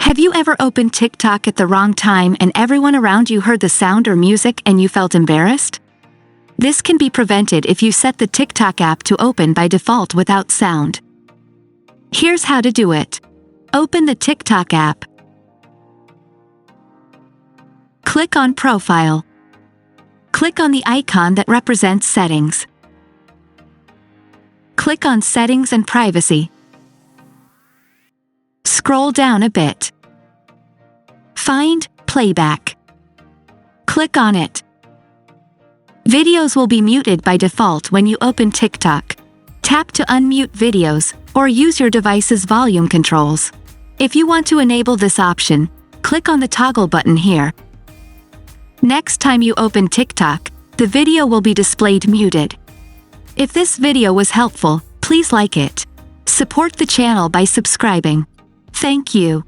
Have you ever opened TikTok at the wrong time and everyone around you heard the sound or music and you felt embarrassed? This can be prevented if you set the TikTok app to open by default without sound. Here's how to do it. Open the TikTok app. Click on Profile. Click on the icon that represents Settings. Click on Settings and Privacy. Scroll down a bit. Find Playback. Click on it. Videos will be muted by default when you open TikTok. Tap to unmute videos, or use your device's volume controls. If you want to enable this option, click on the toggle button here. Next time you open TikTok, the video will be displayed muted. If this video was helpful, please like it. Support the channel by subscribing. Thank you.